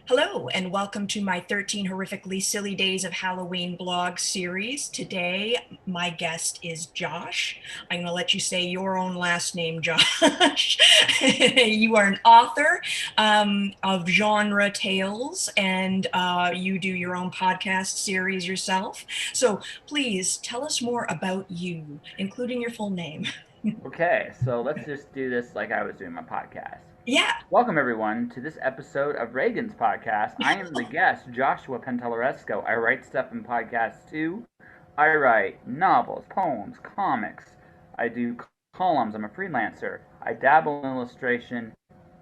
Hello, and welcome to my 13 Horrifically Silly Days of Halloween blog series. Today, my guest is Josh. I'm going to let you say your own last name, Josh. You are an author of genre tales, and you do your own podcast series yourself. So please tell us more about you, including your full name. Okay, so let's just do this like I was doing my podcast. Yeah. Welcome, everyone, to this episode of Reagan's podcast. I am the guest, Joshua Pantalleresco. I write stuff in podcasts too. I write novels, poems, comics. I do columns. I'm a freelancer. I dabble in illustration.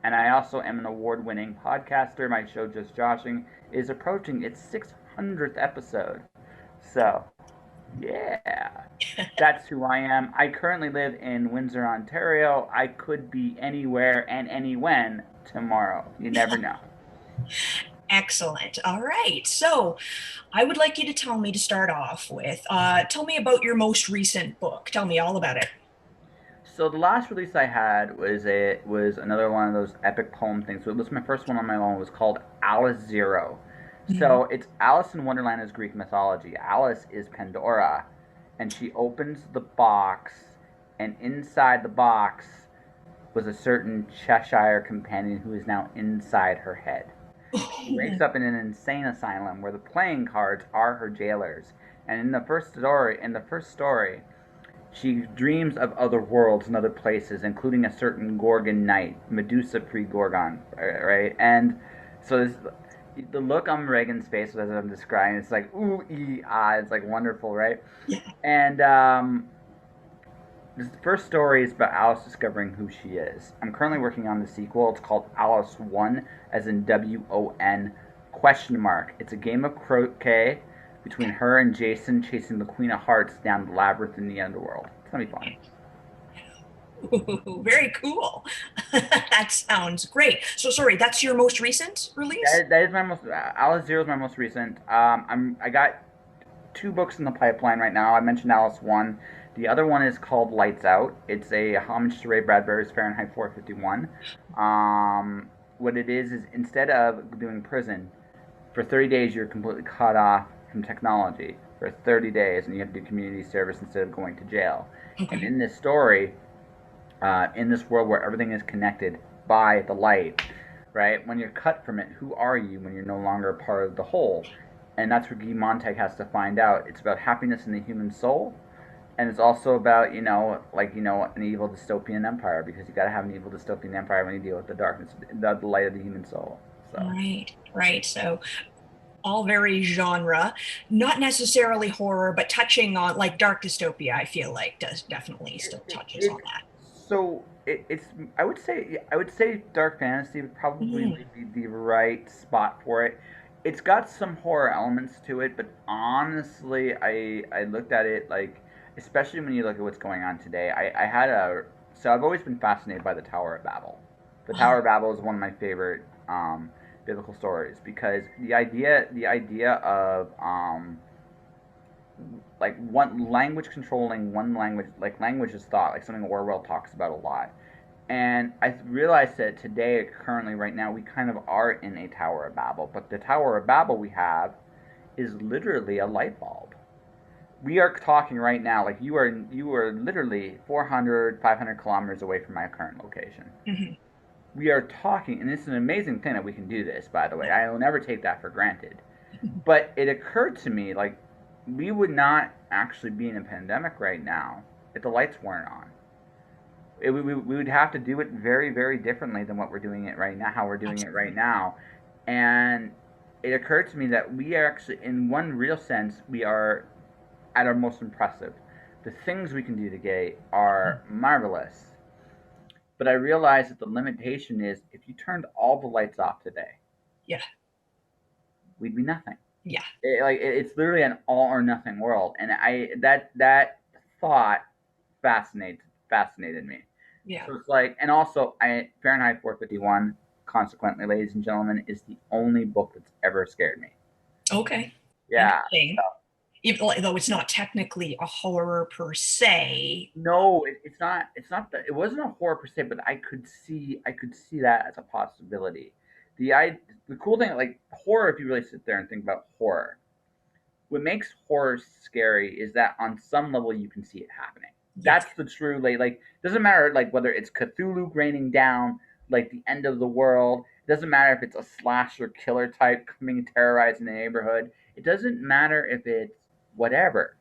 And I also am an award winning podcaster. My show, Just Joshing, is approaching its 600th episode. So, yeah, that's who I am. I currently live in Windsor, Ontario. I could be anywhere and any when tomorrow. You never know. Excellent. All right. So I would like you to tell me to start off with, tell me about your most recent book. Tell me all about it. So the last release I had was another one of those epic poem things. So it was my first one on my own. It was called Alice Zero. Mhm. So it's Alice in Wonderland is Greek mythology. Alice is Pandora, and she opens the box, and inside the box was a certain Cheshire companion who is now inside her head. She wakes up in an insane asylum where the playing cards are her jailers. And in the first story, she dreams of other worlds and other places, including a certain Gorgon knight, Medusa pre-Gorgon, right? And so this, the look on Reagan's face as I'm describing, it's like ooh, ah, it's like wonderful, right? Yeah. And this first story is about Alice discovering who she is. I'm currently working on the sequel. It's called Alice One, as in WON question mark. It's a game of croquet between her and Jason chasing the Queen of Hearts down the labyrinth in the underworld. It's gonna be fun. Ooh, very cool. That sounds great. So sorry, that's your most recent release? That is my most Alice Zero is my most recent. I got two books in the pipeline right now. I mentioned Alice One. The other one is called Lights Out. It's a homage to Ray Bradbury's Fahrenheit 451. What it is instead of doing prison, for 30 days you're completely cut off from technology for 30 days, and you have to do community service instead of going to jail. And Okay. in this story, in this world where everything is connected by the light, right? When you're cut from it, who are you when you're no longer a part of the whole? And that's what Guy Montag has to find out. It's about happiness in the human soul, and it's also about an evil dystopian empire, because you got to have an evil dystopian empire when you deal with the darkness, the light of the human soul. So Right, right. So all very genre, not necessarily horror, but touching on like dark dystopia, I feel like does definitely it, still it, touches on it's that. it's I would say dark fantasy would probably Mm. be the right spot for it. It's got some horror elements to it, but honestly, I looked at it like, especially when you look at what's going on today. I had a so I've always been fascinated by the Tower of Babel. The Tower Oh, of Babel is one of my favorite biblical stories, because the idea of like one language controlling one language, like language is thought, like something Orwell talks about a lot. And I realized that today, currently, right now, we kind of are in a Tower of Babel, but the Tower of Babel we have is literally a light bulb. We are talking right now, like you are literally 400, 500 kilometers away from my current location. mhm. We are talking, and it's an amazing thing that we can do this, by the way. Yeah. I will never take that for granted. But it occurred to me, like, we would not actually be in a pandemic right now if the lights weren't on. We would have to do it very, very differently than what we're doing it right now, how we're doing it right Absolutely. now. And it occurred to me that we are actually, in one real sense, we are at our most impressive. The things we can do today are marvelous. But I realized that the limitation is, if you turned all the lights off today, Yeah. we'd be nothing. Yeah. It's literally an all or nothing world, and that thought fascinated me. Yeah. So it's like, and also, I Fahrenheit 451, consequently, ladies and gentlemen, is the only book that's ever scared me. Okay. Yeah. Interesting. Even though it's not technically a horror per se. No, it's not. It's not that. It wasn't a horror per se, but I could see that as a possibility. the cool thing, like horror, if you really sit there and think about horror, what makes horror scary is that on some level you can see it happening. Yes. That's the true like doesn't matter like whether it's Cthulhu raining down like the end of the world. It doesn't matter if it's a slasher killer type coming and terrorizing the neighborhood. It doesn't matter if it's whatever.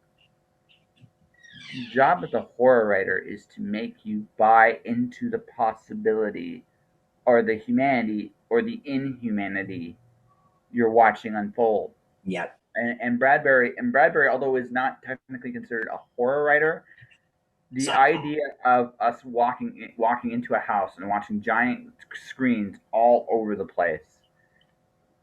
The job of the horror writer is to make you buy into the possibility or the humanity or the inhumanity you're watching unfold. Yep. And Bradbury, although is not technically considered a horror writer, the Sci-fi. idea of us walking into a house and watching giant screens all over the place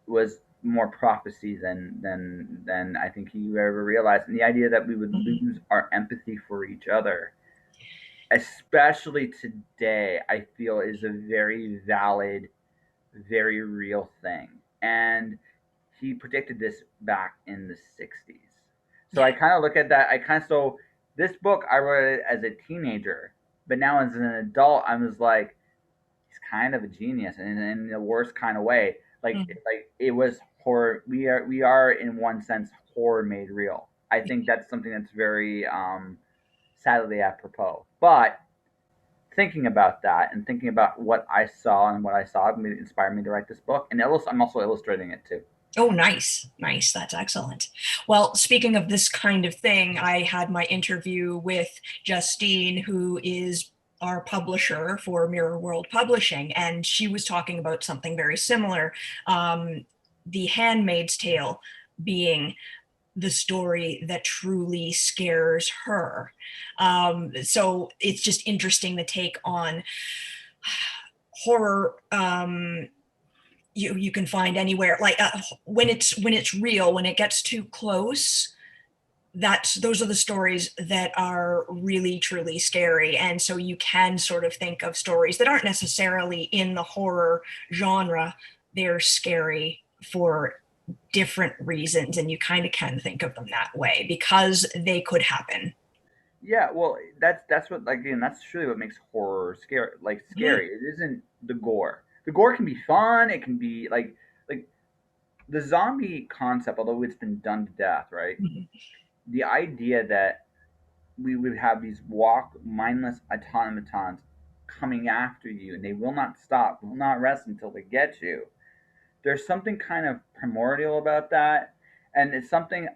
was more prophecy than I think he ever realized. And the idea that we would Mhm. lose our empathy for each other, especially today, I feel is a very valid, very real thing. And he predicted this back in the 60s. So I Yeah. kind of look at that. So this book I wrote it as a teenager, but now as an adult, I was like, he's kind of a genius, and in the worst kind of way. Mhm. Like it was horror. We are in one sense horror made real. I think that's something that's very sadly apropos. But thinking about that and thinking about what I saw and what I saw inspired me to write this book. And I'm also illustrating it too. Oh, nice. Nice. That's excellent. Well, speaking of this kind of thing, I had my interview with Justine, who is our publisher for Mirror World Publishing, and she was talking about something very similar. The Handmaid's Tale being the story that truly scares her. So it's just interesting the take on horror. You can find anywhere, like when it's real, when it gets too close, those are the stories that are really truly scary. And so you can sort of think of stories that aren't necessarily in the horror genre. They're scary for different reasons, and you kind of can think of them that way because they could happen. Yeah, well, that's what like again, that's truly what makes horror scary. Like Mhm. scary, it isn't the gore. The gore can be fun. It can be like the zombie concept, although it's been done to death, right? Mhm. The idea that we would have these walk mindless automatons coming after you, and they will not stop, will not rest until they get you. There's something kind of primordial about that, and it's something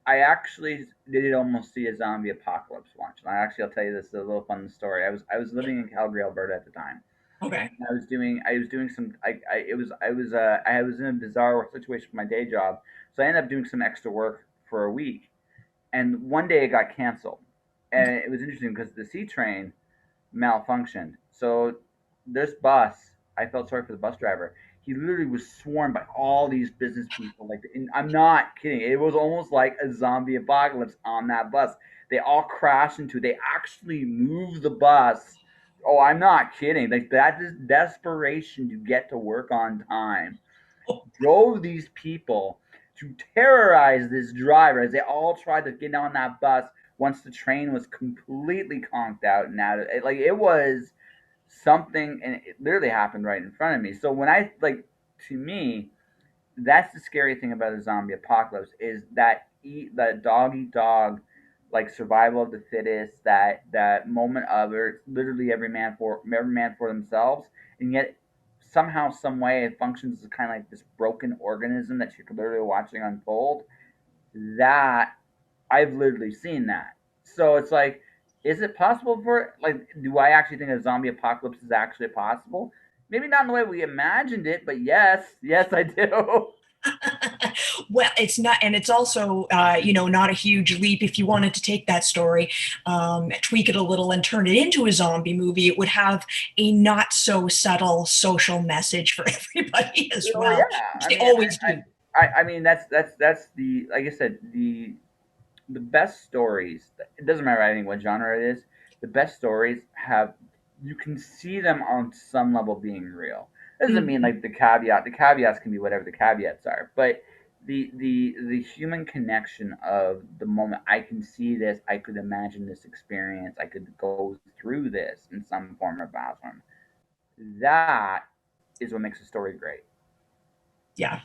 I actually did almost see a zombie apocalypse once. And I'll tell you this a little fun story. I was living in Calgary, Alberta at the time. Okay. I was doing some I was in a bizarre situation for my day job, so I ended up doing some extra work for a week. And one day it got canceled, and Okay. it was interesting because the C train malfunctioned. So this bus, I felt sorry for the bus driver. He literally was swarmed by all these business people. Like, and I'm not kidding. It was almost like a zombie apocalypse on that bus. They all crashed into. They actually moved the bus. Oh, I'm not kidding. Like that is desperation to get to work on time Oh, drove these people to terrorize this driver as they all tried to get on that bus once the train was completely conked out and out of it. Like it was something, and it literally happened right in front of me. So when I like, to me, that's the scary thing about a zombie apocalypse is that dog eat dog, like survival of the fittest, that moment of it's literally every man for themselves, and yet somehow some way it functions as kind of like this broken organism that you're literally watching unfold. That I've literally seen that. So it's like, is it possible for like? Do I actually think a zombie apocalypse is actually possible? Maybe not in the way we imagined it, but yes, I do. well, it's not, and it's also, not a huge leap. If you wanted to take that story, tweak it a little, and turn it into a zombie movie, it would have a not so subtle social message for everybody as Oh well, yeah, which they always do. I mean that's the like I said the best stories. It doesn't matter I think what genre it is. The best stories have you can see them on some level being real. It doesn't mean Mhm. like the caveat. The caveats can be whatever the caveats are, but the human connection of the moment I can see this, I could imagine this experience, I could go through this in some form or fashion. That is what makes a story great. Yeah,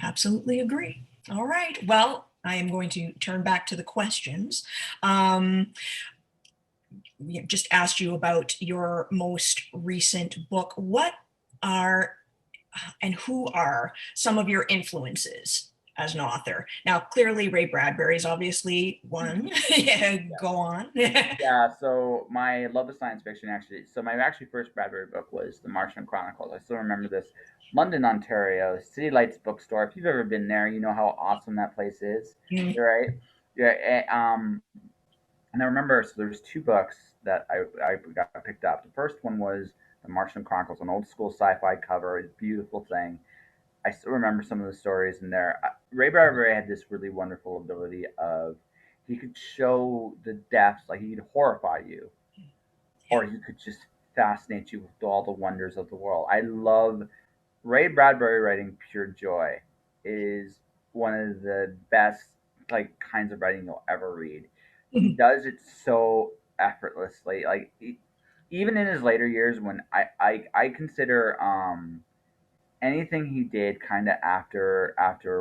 absolutely agree. All right. Well, I am going to turn back to the questions. Um, just asked you about your most recent book. What are and who are some of your influences as an author? Now, clearly, Ray Bradbury is obviously one. Yeah, go on. Yeah, so my love of science fiction actually. So my actually first Bradbury book was The Martian Chronicles. I still remember this. London, Ontario, City Lights bookstore. If you've ever been there, you know how awesome that place is. Mm, You're right. Yeah. And I remember, so there's two books that I got picked up. The first one was The Martian Chronicles, an old school sci-fi cover, a beautiful thing. I still remember some of the stories in there. Ray Bradbury had this really wonderful ability of he could show the depths, like he could horrify you, yeah. or he could just fascinate you with all the wonders of the world. I love Ray Bradbury writing pure joy is one of the best like kinds of writing you'll ever read. He does it so effortlessly. Like even in his later years, when I consider anything he did kind of after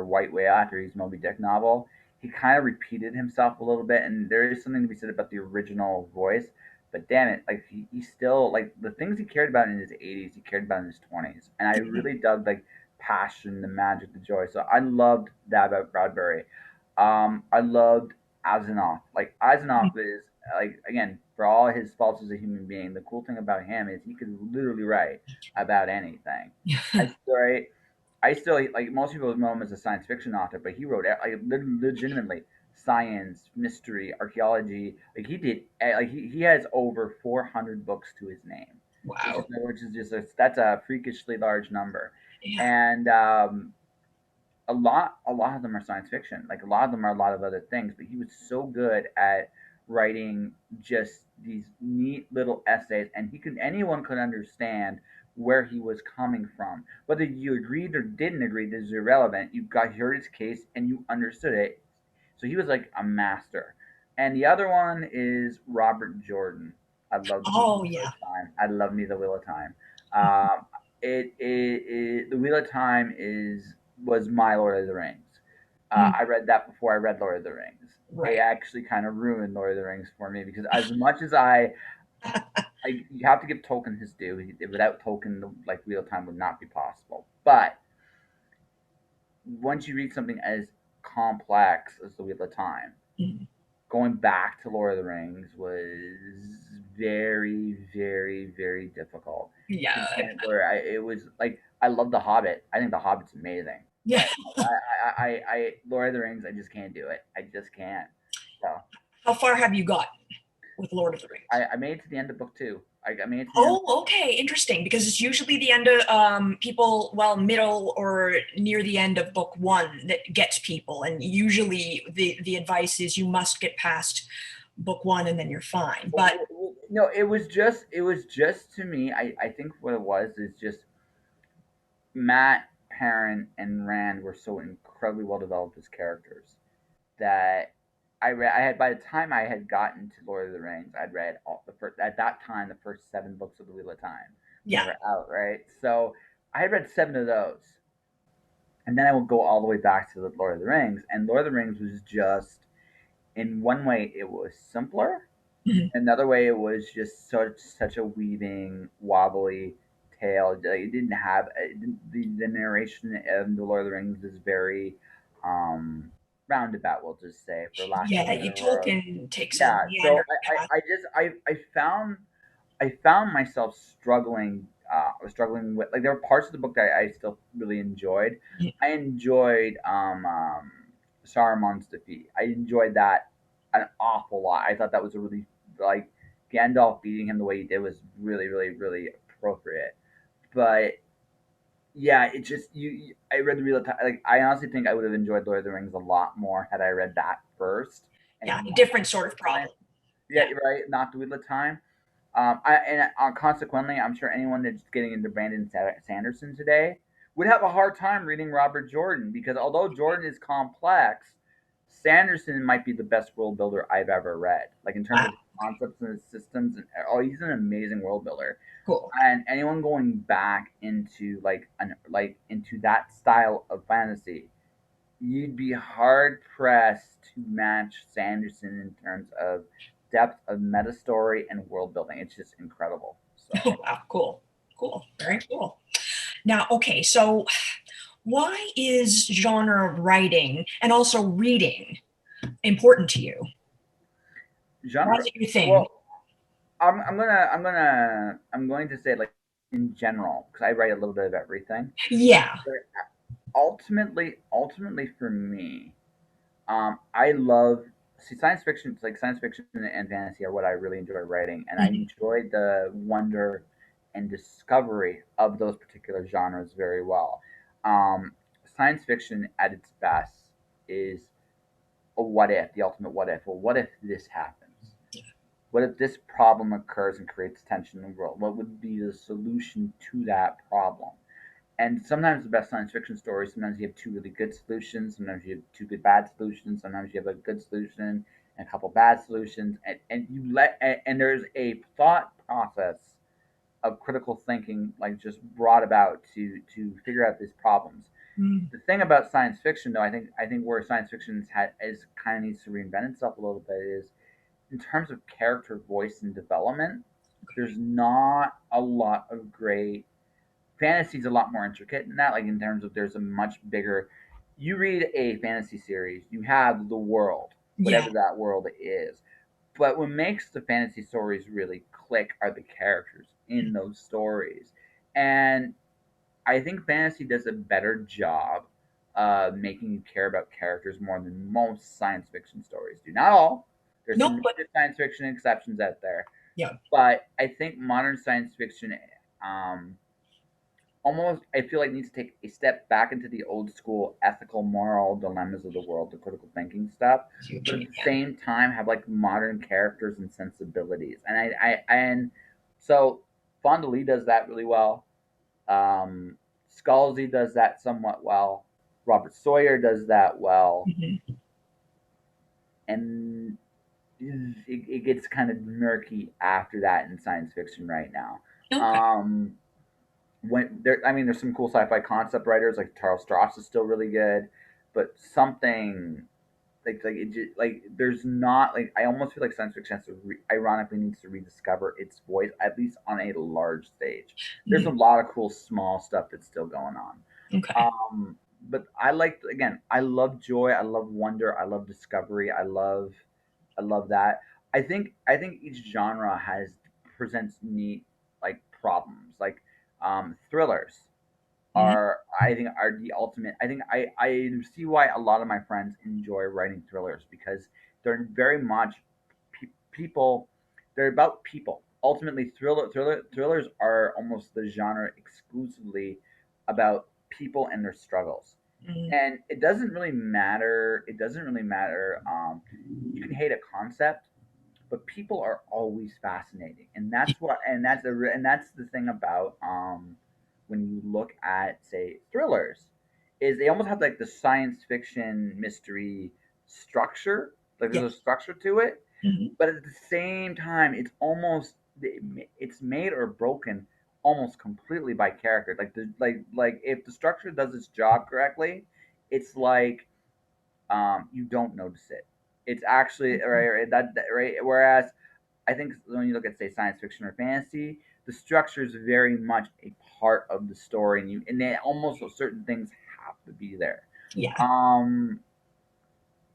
White Whale, after his Moby Dick novel, he kind of repeated himself a little bit, and there is something to be said about the original voice. But damn it, like he still like the things he cared about in his 80s, he cared about in his 20s, and I really dug like passion, the magic, the joy. So I loved that about Bradbury. I loved Asimov. Like Asimov is like again for all his faults as a human being, the cool thing about him is he could literally write about anything. I still write. I still like most people know him as a science fiction author, but he wrote like legitimately science, mystery, archaeology. Like he did, like he has over 400 books to his name, Wow. which is just that's a freakishly large number, Yeah. and a lot of them are science fiction. Like a lot of them are a lot of other things, but he was so good at writing just these neat little essays, and anyone could understand where he was coming from. Whether you agreed or didn't agree, this is irrelevant. You heard his case and you understood it. So he was like a master. And the other one is Robert Jordan. I love Me the Oh, Wheel yeah. of Time. I love Me the Wheel of Time. Um, the Wheel of Time is was my Lord of the Rings. Mm, I read that before I read Lord of the Rings. It right. actually kind of ruined Lord of the Rings for me because as much as you have to give Tolkien his due. Without Tolkien, like Wheel of Time would not be possible. But once you read something as complex as the Wheel of Time, Mm, going back to Lord of the Rings was very, very, very difficult to the yeah. point where it was like I love The Hobbit. I think The Hobbit's amazing, Yeah. but Lord of the Rings, I just can't do it. I just can't. So How far have you got with Lord of the Rings? I made it to the end of book two. I made it to the end. Oh, okay, interesting. Because it's usually the end of people, well, middle or near the end of book one that gets people, and usually the advice is you must get past book one and then you're fine. But No, it was just to me. I think what it was is just Matt, Perrin, and Rand were so incredibly well developed as characters that I had by the time I had gotten to Lord of the Rings, I'd read all the first at that time the first 7 books of the Wheel of Time when they yeah, were out, right? So I had read 7 of those, and then I would go all the way back to the Lord of the Rings, and Lord of the Rings was just in one way it was simpler, mhm, another way it was just such a weaving, wobbly tale. Like, it didn't have the narration of the Lord of the Rings is very um, roundabout. We'll just say, for lack of a yeah, better word. Tolkien takes a Yeah. So meandering path. I found myself struggling. Struggling with like there were parts of the book that I still really enjoyed. I enjoyed Saruman's defeat. I enjoyed that an awful lot. I thought that was a really like Gandalf beating him the way he did was really, really, really appropriate. But yeah, it just I read the real time. Like I honestly think I would have enjoyed Lord of the Rings a lot more had I read that first and Yeah, not different the sort Wheel of of Time. problem. Yeah, Yeah, you're right. Not the Wheel of Time. Consequently, I'm sure anyone that's getting into Brandon Sanderson today would have a hard time reading Robert Jordan because although Jordan is complex, Sanderson might be the best world builder I've ever read. Like in terms Wow. of concepts and systems, and oh, he's an amazing world builder. Cool. And anyone going back into into that style of fantasy, you'd be hard pressed to match Sanderson in terms of depth of meta story and world building. It's just incredible. So Wow. Cool. Cool. yeah, Very cool. Now, okay, so why is genre writing and also reading important to you? Why genre. is it your thing? Well, I'm going to say like in general because I write a little bit of everything. Yeah. But ultimately for me, I love science fiction. It's like science fiction and fantasy are what I really enjoy writing, and I Mhm. enjoy the wonder and discovery of those particular genres very well. Um, Science fiction at its best is a what if, the ultimate what if. Well, what if this happens? What if this problem occurs and creates tension in the world? What would be the solution to that problem? And sometimes the best science fiction stories, sometimes you have two really good solutions, sometimes you have two good bad solutions, sometimes you have a good solution and a couple bad solutions, and there's a thought process of critical thinking like just brought about to figure out these problems. Mm. The thing about science fiction, though, I think where science fiction is kind of needs to reinvent itself a little bit is in terms of character voice and development. There's not a lot of great fantasy's a lot more intricate in that, like in terms of there's a much bigger. You read a fantasy series, you have the world, Yeah. whatever that world is. But what makes the fantasy stories really click are the characters in those stories. And I think fantasy does a better job making you care about characters more than most science fiction stories do. Not all. There's No, some but major science fiction exceptions out there. yeah. But I think modern science fiction um, almost I feel like needs to take a step back into the old school ethical moral dilemmas of the world, the critical thinking stuff, See what but you at mean. the Yeah. same time have like modern characters and sensibilities. And so Fondly does that really well. Scalzi does that somewhat well. Robert Sawyer does that well, Mhm. and it gets kind of murky after that in science fiction right now. Okay. Um, when there, I mean, there's some cool sci-fi concept writers like Charles Stross is still really good, but something like there's not like I almost feel like science fiction has to ironically needs to rediscover its voice at least on a large stage. There's a Mhm. lot of cool small stuff that's still going on. Okay. Um, but I like again, I love joy, I love wonder, I love discovery, I love that. I think each genre has presents neat like problems. Like thrillers Mhm. are the ultimate. I see why a lot of my friends enjoy writing thrillers because they're very much people. They're about people. Ultimately, thrillers are almost the genre exclusively about people and their struggles. Mhm. And it doesn't really matter. It doesn't really matter. You can hate a concept, but people are always fascinating, and that's the thing about when you look at say thrillers, is they almost have like the science fiction mystery structure, like there's a Yes. structure to it, Mhm. but at the same time it's made or broken almost completely by character. Like if the structure does its job correctly, it's like you don't notice it. It's actually right. Right. Whereas I think when you look at say science fiction or fantasy, the structure is very much a part of the story, and they almost certain things have to be there. Yeah. Um,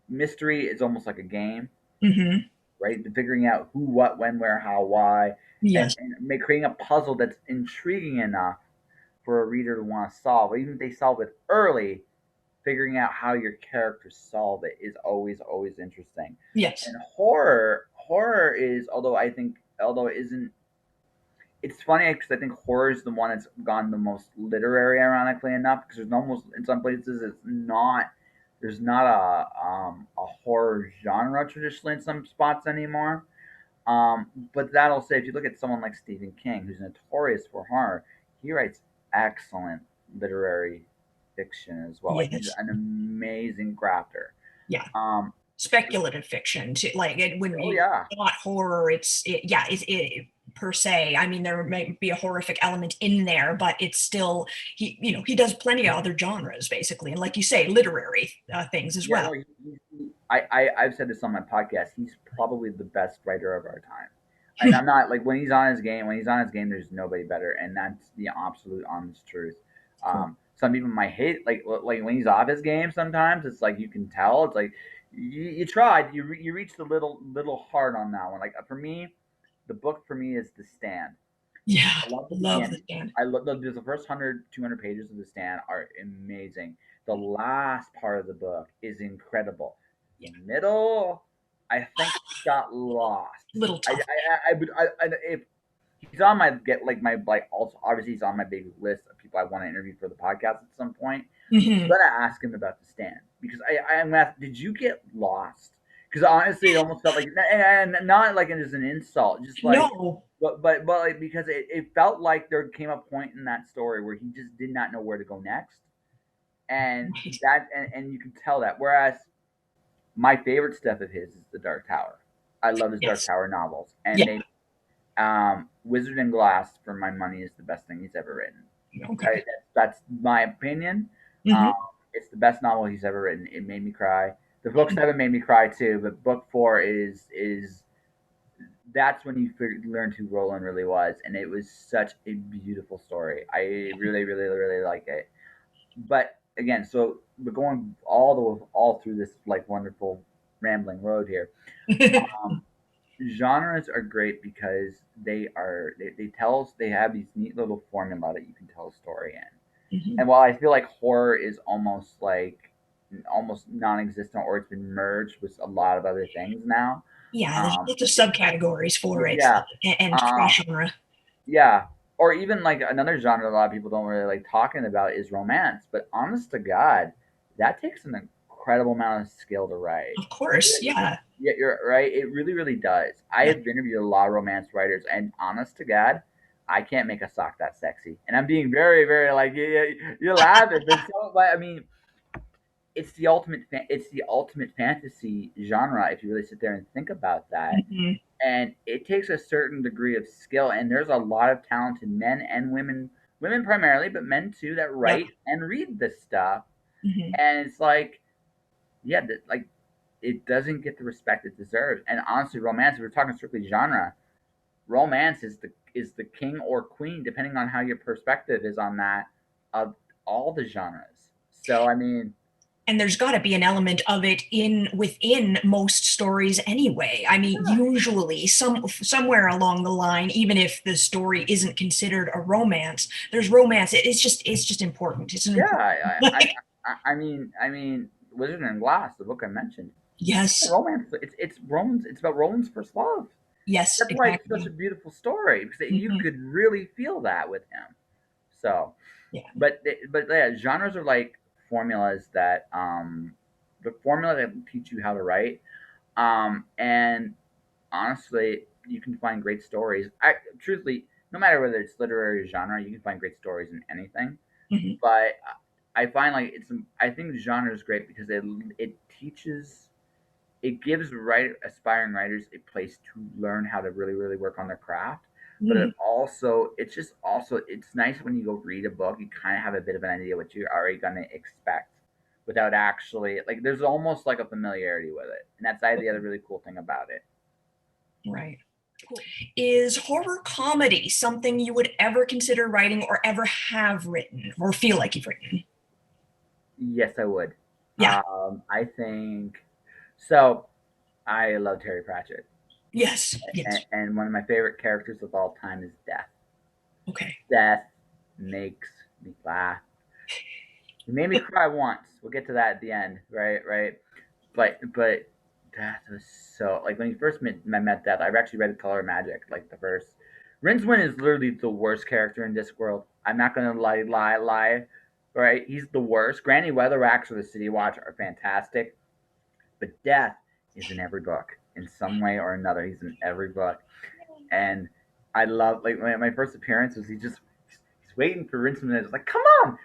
Mystery is almost like a game, Mhm. right? Figuring out who, what, when, where, how, why, Yes. and creating a puzzle that's intriguing enough for a reader to want to solve. Even if they solve it early, figuring out how your characters solve it is always interesting. Yes. And horror is although it isn't. It's funny because I think horror is the one that's gone the most literary, ironically enough, because there's almost in some places it's not. There's not a horror genre traditionally in some spots anymore. But that'll say if you look at someone like Stephen King, who's notorious for horror, he writes excellent literary fiction as well. Like he's Yes. an amazing crafter. Yeah. Um, Speculative fiction to like it when oh you yeah, not horror, yeah, per se. I mean, there might be a horrific element in there, but it's still he does plenty of other genres basically, and like you say, literary things as yeah. well. No, I've said this on my podcast. He's probably the best writer of our time. And I'm not like when he's on his game. When he's on his game, there's nobody better, and that's the absolute honest truth. Cool. Some people might hate like when he's off his game. Sometimes it's like you can tell. It's like you tried. You reached a little hard on that one. Like for me, the book for me is The Stand. Yeah, I love the love the beginning. stand. I love the first 100, 200 pages of The Stand are amazing. The last part of the book is incredible. Yeah, Middle, I think got lost. little I tough. I, I would if he's on my get like also obviously he's on my big list of people I want to interview for the podcast at some point. I'm Hmm. gonna ask him about The Stand because I'm gonna ask, did you get lost? Because honestly, it almost felt like, and not like it is an insult, just like, No. but like because it felt like there came a point in that story where he just did not know where to go next, and Right. and you can tell that. Whereas my favorite stuff of his is the Dark Tower. I love his Dark Yes. Tower novels, and Yeah. they Wizard and Glass for my money is the best thing he's ever written. Okay. That's my opinion. Um, Hmm. it's the best novel he's ever written. It made me cry. The book seven made me cry too, but book four is that's when you learned who Roland really was, and it was such a beautiful story. I really, really, really like it. But again, so we're going all through this like wonderful rambling road here. Um, Genres are great because they tell us they have these neat little formula that you can tell a story in. Hmm. And while I feel like horror is almost non-existent or it's been merged with a lot of other things now, Yeah, there's lots of it, subcategories for it yeah, and uh, cross genre. yeah, or even like another genre a lot of people don't really like talking about is romance. But honest to God, that takes an incredible amount of skill to write. Of course, yeah. Yeah, you're right. It really, really does. I Yeah. have interviewed a lot of romance writers, and honest to God, I can't make a sock that sexy. And I'm being very, very like you're laughing, but so. But I mean, it's the ultimate fantasy genre if you really sit there and think about that. Hmm. And it takes a certain degree of skill, and there's a lot of talented men and women primarily, but men too that Yep. write and read this stuff. Hmm. And it's like, yeah, like it doesn't get the respect it deserves. And honestly, romance, if we're talking strictly genre, romance is the king or queen, depending on how your perspective is on that, of all the genres. So I mean, And there's got to be an element of it in within most stories anyway. I mean, yeah, usually somewhere along the line, even if the story isn't considered a romance, there's romance. It's just important. It's an yeah. important like, I mean, Wizard and Glass, the book I mentioned, yes, romance. It's Roland's. It's about Roland's first love. yes, That's why it's such a exactly. beautiful story because you Hmm. could really feel that with him. So, Yeah. but yeah, genres are like formulas that the formula that teach you how to write. And honestly, you can find great stories. I truthfully, no matter whether it's literary or genre, you can find great stories in anything. Hmm. But I find like I think genre is great because it teaches it gives aspiring writers a place to learn how to really really work on their craft, but Hmm. it's nice when you go read a book you kind of have a bit of an idea what you're already going to expect without actually like there's almost like a familiarity with it, and that's the other really cool thing about it. Right. Cool. Is horror comedy something you would ever consider writing or ever have written or feel like you've written? Yes, I would. Yeah. I think so. I love Terry Pratchett, Yes. Yes. and one of my favorite characters of all time is Death. Okay. Death makes me laugh. He made me cry once. We'll get to that at the end, right? Right. But Death was so like when you first met Death. I've actually read Color Magic, like the first. Rincewind is literally the worst character in Discworld. I'm not gonna lie. Right? He's the worst. Granny Weatherwax or the City Watch are fantastic, but Death is in every book in some way or another. He's in every book, and I love like my first appearance was he's waiting for Rincewind. It's like, come on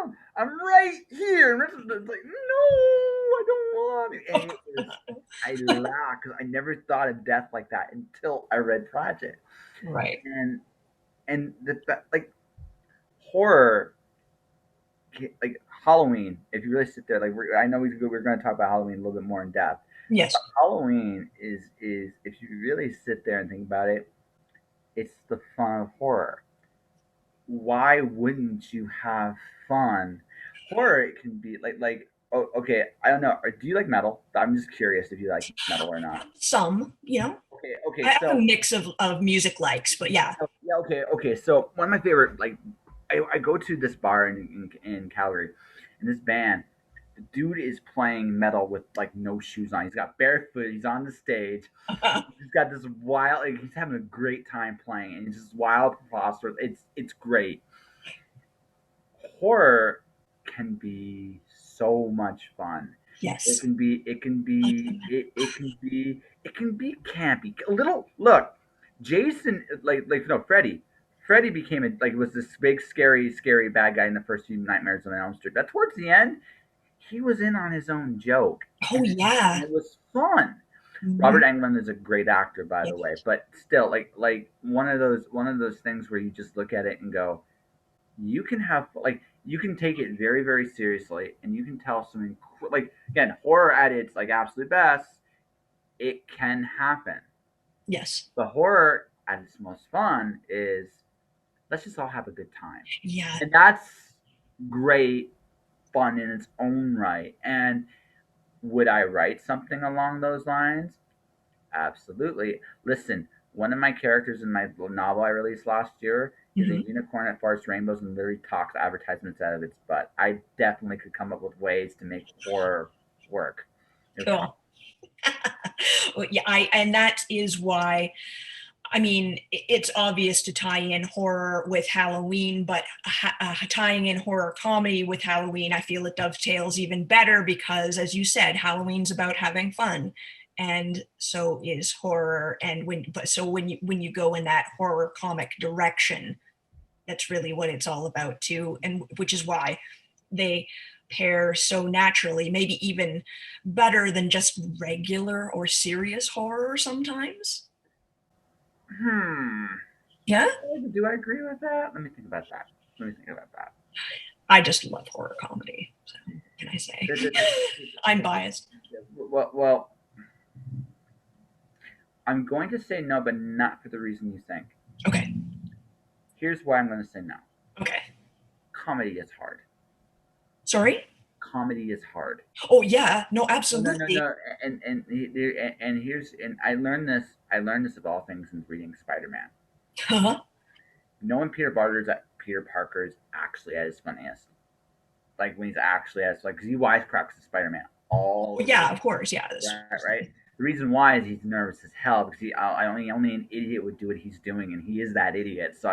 down. I'm right here. And Rincewind like, no. I don't want it. And it was, I laughed because I never thought of death like that until I read Project. Right. And like horror, like Halloween. If you really sit there, like I know we're going to talk about Halloween a little bit more in depth. But Yes. Halloween is if you really sit there and think about it, it's the fun of horror. Why wouldn't you have fun? Horror it can be oh, okay, I don't know. Do you like metal? I'm just curious if you like metal or not. Some, Okay, I have a so mix of music likes, but yeah. yeah, okay. So one of my favorite, like, I go to this bar in Calgary, and this band, the dude is playing metal with like no shoes on. He's got barefoot. He's on the stage. He's got this wild. Like, he's having a great time playing, and it's just wild, preposterous. It's great. Horror can be so much fun. It Yes. can be it can be campy. A little look, Jason like no Freddy. Freddy became was this big scary bad guy in the first few Nightmares on Elm Street. But towards the end, he was in on his own joke, Oh and yeah. it was fun. Mhm. Robert Englund is a great actor, by the way, but still, like one of those things where you just look at it and go, you can have you can take it very very seriously, and you can tell some like again horror at its like absolute best. It can happen. Yes. The horror at its most fun is let's just all have a good time, Yeah. and that's great fun in its own right. And would I write something along those lines? Absolutely. Listen, one of my characters in my novel I released last year is a Hmm. unicorn that farts rainbows and literally talks advertisements out of its butt. I definitely could come up with ways to make horror work. No problem. Cool. Well, yeah, I and that is why, I mean, it's obvious to tie in horror with Halloween, but tying in horror comedy with Halloween, I feel it dovetails even better because, as you said, Halloween's about having fun, and so is horror. And when you go in that horror comic direction, that's really what it's all about too, and which is why they pair so naturally, maybe even better than just regular or serious horror sometimes. Hmm. Yeah. Do I agree with that? Let me think about that. Let me think about that. I just love horror comedy. So what can I say? I'm biased. Well, I'm going to say no, but not for the reason you think. Okay. Here's why I'm going to say no. Okay. Comedy is hard. Sorry? Comedy is hard. Oh yeah. No, No, absolutely. no. And here's and I learned this. I learned this of all things in reading Spider-Man. Uh-huh. Knowing Peter Parker is actually at his funniest. Like when he's actually at his like, 'cause he wisecracks to Spider-Man all Well, the yeah, time. of course. Yeah. This, Right. The reason why is he's nervous as hell because only an idiot would do what he's doing, and he is that idiot. So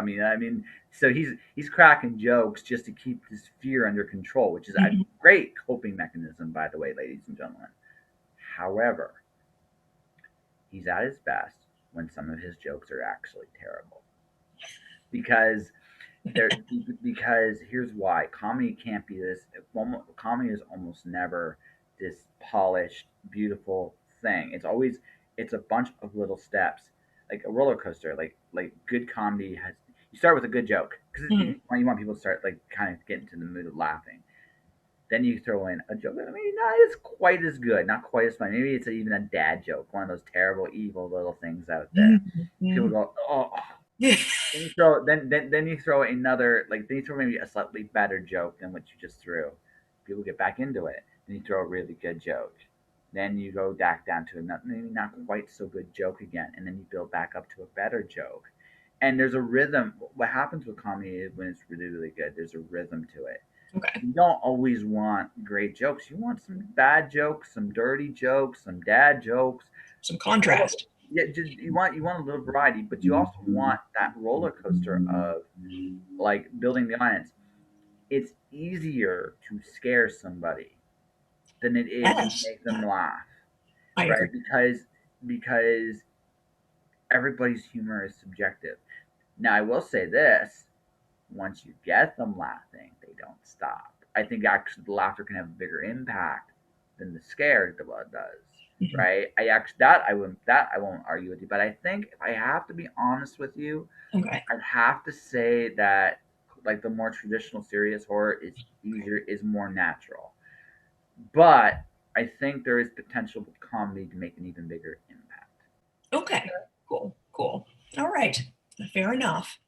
so he's cracking jokes just to keep his fear under control, which is a mhm. great coping mechanism, by the way, ladies and gentlemen. However, he's at his best when some of his jokes are actually terrible. Because there, because here's why: comedy can't be this. Comedy is almost never this polished, beautiful thing. It's a bunch of little steps, like a roller coaster. Like good comedy has. You start with a good joke because Mhm. you want people to start like kind of get into the mood of laughing. Then you throw in a joke that maybe not as quite as good, not quite as funny. Maybe it's even a dad joke, one of those terrible, evil little things out there. People Mhm. go, oh. Then you throw another then you throw maybe a slightly better joke than what you just threw. People get back into it. Then you throw a really good joke. Then you go back down to a maybe not quite so good joke again, and then you build back up to a better joke. And there's a rhythm. What happens with comedy is when it's really really good, there's a rhythm to it. Okay. You don't always want great jokes. You want some bad jokes, some dirty jokes, some dad jokes. Some All of it. contrast. Yeah, just you want a little variety, but you also want that roller coaster of like building the audience. It's easier to scare somebody than it is to Yes. make them laugh, I agree. right? Because everybody's humor is subjective. Now, I will say this: once you get them laughing, they don't stop. I think actually the laughter can have a bigger impact than the scared the blood does. Mhm. Right? I won't argue with you. But I think if I have to be honest with you, Okay. I'd have to say that like the more traditional serious horror is more natural. But I think there is potential with comedy to make an even bigger impact. Okay. Cool. Cool. All right. Fair enough.